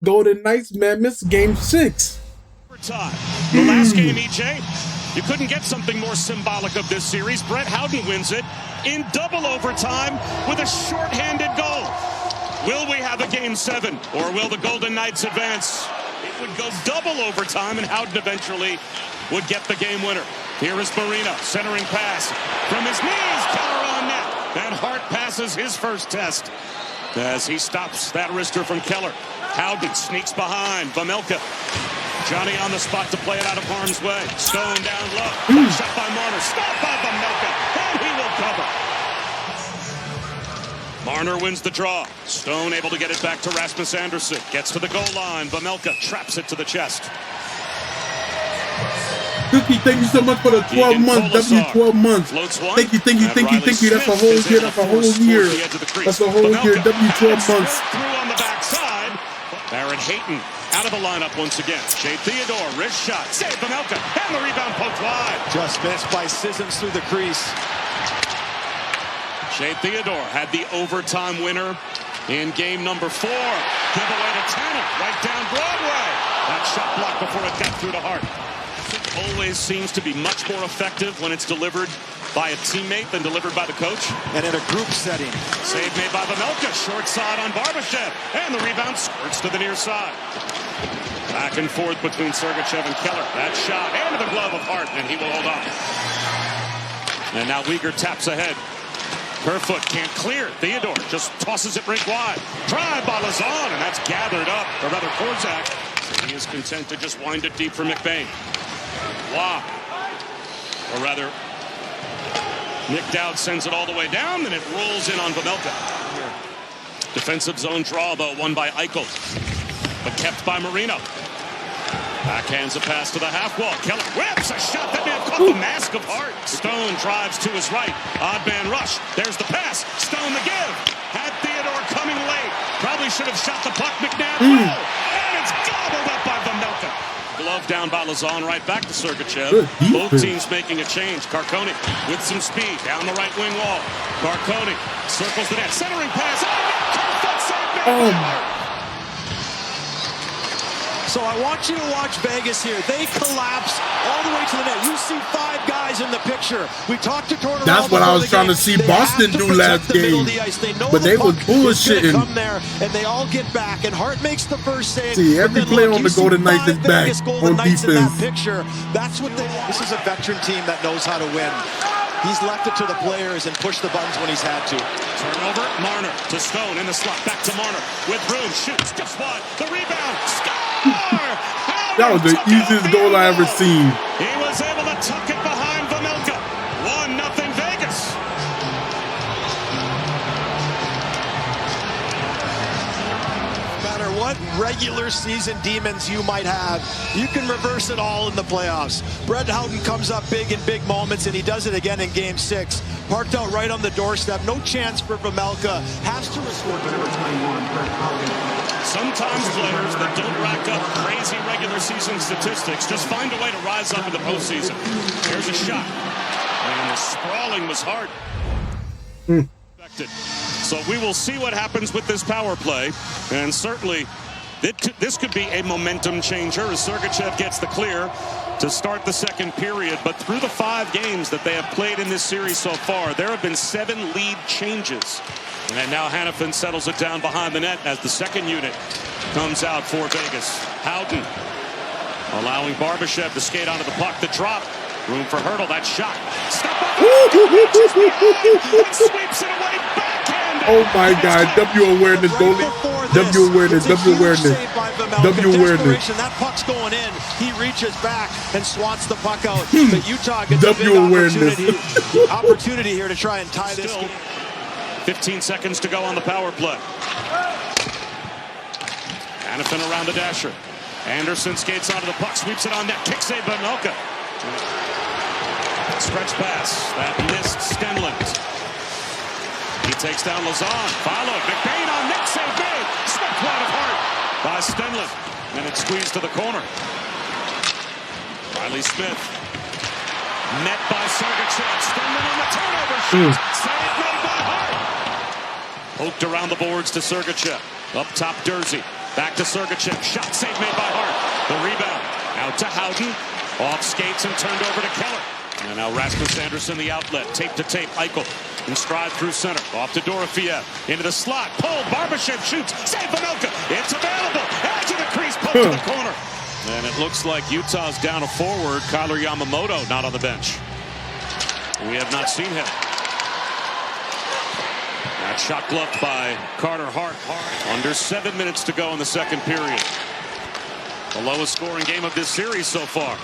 Golden Knights Mammoth Game 6. Time. The last game, EJ, you couldn't get something more symbolic of this series. Brett Howden wins it in double overtime with a shorthanded goal. Will we have a Game 7, or will the Golden Knights advance? It would go double overtime, and Howden eventually would get the game winner. Here is Marino, centering pass from his knees, Keller on net, and Hart passes his first test as he stops that wrister from Keller. Howden sneaks behind Vejmelka. Johnny on the spot to play it out of harm's way. Stone down low. Shot by Marner. Stopped by Vejmelka. And he will cover. Marner wins the draw. Stone able to get it back to Rasmus Andersson. Gets to the goal line. Vejmelka traps it to the chest. Cookie, thank you so much for the 12 months. W 12 months. Thank you. That's a whole year. That's a whole year. That's a whole year. W 12 months. Through on the backside. Barrett Hayton out of the lineup once again. Shea Theodore, wrist shot. Save Vejmelka. And the rebound poked wide. Just missed by Sissons through the crease. Shea Theodore had the overtime winner in game number 4. Giveaway to Tanner. Right down Broadway. That shot blocked before it got through to Hart. It always seems to be much more effective when it's delivered by a teammate than delivered by the coach. And in a group setting. Save made by Vejmelka. Short side on Barbashev. And the rebound squirts to the near side. Back and forth between Sergachev and Keller. That shot into the glove of Hart, and he will hold on. And now Uyghur taps ahead. Kerfoot can't clear. Theodore just tosses it rink wide. Drive by Lazan, and that's gathered up. Or rather, Korzak. He is content to just wind it deep for McBain. Wow. Or rather, Nick Dowd sends it all the way down, and it rolls in on Vejmelka. Defensive zone draw, though, won by Eichel, but kept by Marino. Backhands a pass to the half wall. Keller whips a shot that may have caught the mask of Hart. Stone drives to his right. Odd man rush. There's the pass. Stone the give. Had Theodore coming late. Probably should have shot the puck. McNabb. And it's gobbled up by Vejmelka. Glove down by Lazan, right back to Sergachev. Both teams making a change. Carcone with some speed down the right wing wall. Carcone circles the net. Centering pass. So I want you to watch Vegas here. They collapse all the way to the net. You see 5 guys in the picture. We talked to Tortorella. That's what I was trying to see Boston do last game. But they was bullshitting. Come there, and they all get back. And Hart makes the first save. See, every player on the Golden Knights is back on defense. That's what they want. This is a veteran team that knows how to win. He's left it to the players and pushed the buttons when he's had to. Turnover, Marner to Stone in the slot. Back to Marner with room. Shoots just wide. The rebound. Score! That was the easiest goal I ever seen. He was able to tuck it behind Vejmelka. 1-0 Vegas. No matter what regular season demons you might have, you can reverse it all in the playoffs. Brett Howden comes up big in big moments, and he does it again in Game 6. Parked out right on the doorstep. No chance for Vejmelka. Has to restore to number 21, Brett Howden. Sometimes players that don't rack up crazy regular season statistics just find a way to rise up in the postseason. Here's a shot. And the sprawling was hard. So we will see what happens with this power play. And certainly this could be a momentum changer as Sergachev gets the clear to start the second period. But through the 5 games that they have played in this series so far, there have been 7 lead changes. And now Hanifin settles it down behind the net as the second unit comes out for Vegas. Howden allowing Barbashev to skate onto the puck. The drop. Room for Hurdle. That shot. Step up. Sweeps it away. Backhand. Oh my God. W awareness, goalie. W awareness. W awareness. W awareness. That puck's going in. He reaches back and swats the puck out. But Utah gets a big opportunity here to try and tie this game. 15 seconds to go on the power play. Hanifin around the dasher. Anderson skates onto the puck, sweeps it on net, kick save by Vejmelka. Stretch pass, that missed Stenlund. He takes down Lazan, followed, McBain on net, save made. Swept wide of Hart by Stenlund. And it's squeezed to the corner. Riley Smith. Met by Sergachev. Stenlund on the turnover shot. Save made by Hart. Poked around the boards to Sergachev. Up top, Dursey. Back to Sergachev. Shot save made by Hart. The rebound. Out to Howden. Off skates and turned over to Keller. And now Rasmus Andersson, the outlet. Tape to tape. Eichel in stride through center. Off to Dorofiev. Into the slot. Pulled. Barbashev shoots. Save Pavelka. It's available. Edge of the crease. Pulled to the corner. And it looks like Utah's down a forward. Kyler Yamamoto not on the bench. We have not seen him. That shot gloved by Carter Hart. Under 7 minutes to go in the second period. The lowest scoring game of this series so far.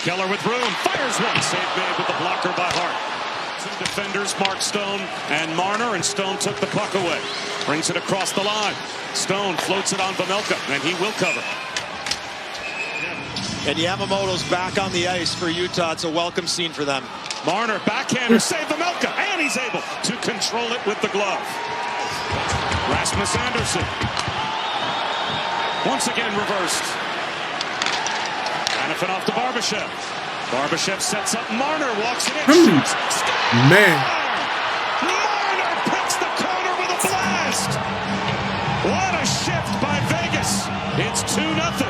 Keller with room. Fires one. Save made with the blocker by Hart. Two defenders, Mark Stone and Marner, and Stone took the puck away. Brings it across the line. Stone floats it on Pavelka, and he will cover. And Yamamoto's back on the ice for Utah. It's a welcome scene for them. Marner, backhander, save Pavelka, and he's able to control it with the glove. Rasmus Andersson. Once again reversed. Benefit off to Barbashev. Barbashev sets up Marner, walks it in. Shoots. Man. Marner picks the corner with a blast. What a shift by Vegas. It's 2-0.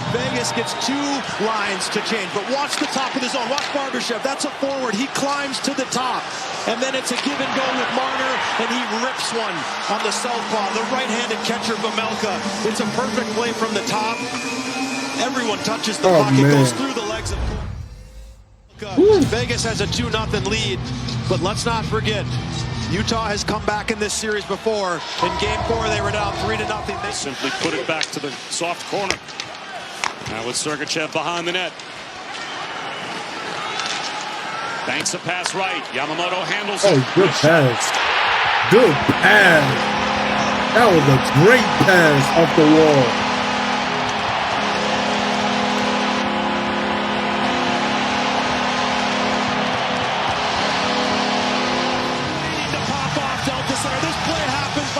Vegas gets two lines to change, but watch the top of the zone. Watch Barbashev. That's a forward. He climbs to the top. And then it's a give and go with Marner, and he rips one on the southpaw. The right-handed catcher, Pavelka. It's a perfect play from the top. Everyone touches the puck. It goes through the legs of Pavelka. Vegas has a 2-0 lead, but let's not forget, Utah has come back in this series before. In Game 4, they were down 3-0. They simply put it back to the soft corner. Now with Sergachev behind the net. Banks a pass right. Yamamoto handles it. Oh, good pass. Good pass. That was a great pass off the wall.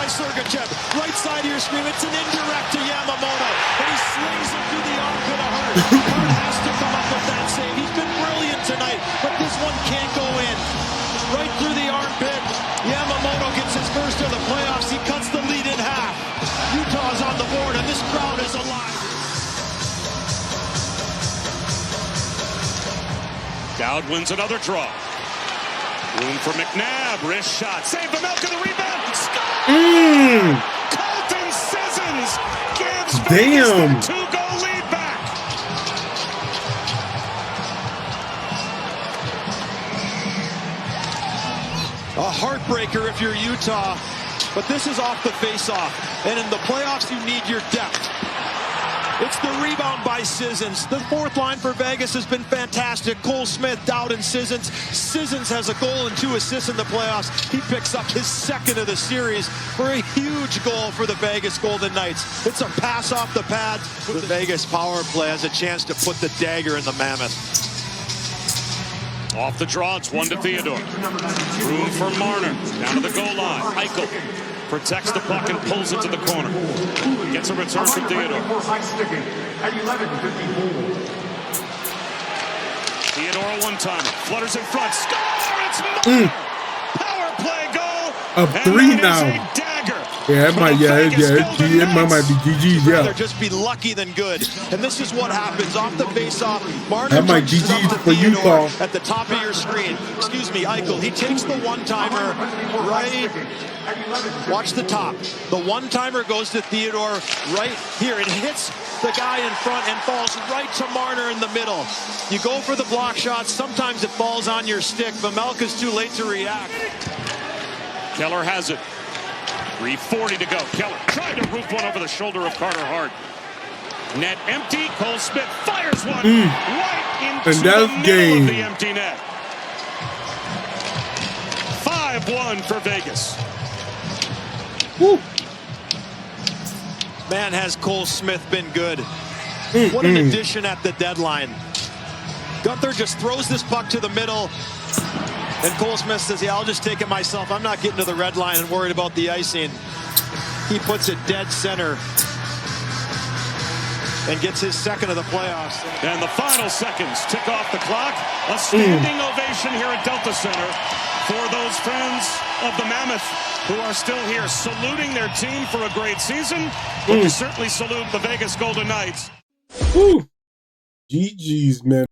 Sergachev, right side of your screen. It's an indirect to Yamamoto, and he slings it through the armpit of Hart. Hart has to come up with that save. He's been brilliant tonight, but this one can't go in. Right through the armpit. Yamamoto gets his first of the playoffs. He cuts the lead in half. Utah's on the board, and this crowd is alive. Dowd wins another draw. Room for McNabb. Wrist shot. Save Pavelka, the rebound. Score! Colton Sissons gives Vegas their two-goal lead back. A heartbreaker if you're Utah, but this is off the face-off. And in the playoffs, you need your depth. It's the rebound by Sissons. The fourth line for Vegas has been fantastic. Cole Smith, Dowd, and Sissons. Sissons has a goal and 2 assists in the playoffs. He picks up his second of the series for a huge goal for the Vegas Golden Knights. It's a pass off the pad. The Vegas power play has a chance to put the dagger in the Mammoth. Off the draw, it's 1 to Theodore. Room for Marner. Down to the goal line. Eichel protects the puck and pulls it to the corner. Gets a return from Theodore. Theodore a one-timer. Flutters in front. Score! It's Marner! Power play goal! Up 3 now. Yeah, it might be GG's, yeah. Rather just be lucky than good. And this is what happens off the face-off. Marner that might GG's for Utah. At the top of your screen. Excuse me, Eichel. He takes the one-timer right. Watch the top. The one-timer goes to Theodore right here. It hits the guy in front and falls right to Marner in the middle. You go for the block shots. Sometimes it falls on your stick. Pavelka's too late to react. Keller has it. 3:40 to go. Keller tried to roof one over the shoulder of Carter Hart. Net empty. Cole Smith fires one right into the middle of the empty net. 5-1 for Vegas. Woo. Man, has Cole Smith been good. What an addition at the deadline. Gunther just throws this puck to the middle. And Cole Smith says, yeah, I'll just take it myself. I'm not getting to the red line and worried about the icing. He puts it dead center and gets his second of the playoffs. And the final seconds tick off the clock. A standing ovation here at Delta Center for Vegas friends of the Mammoth who are still here saluting their team for a great season. But we certainly salute the Vegas Golden Knights. Woo. GG's, man.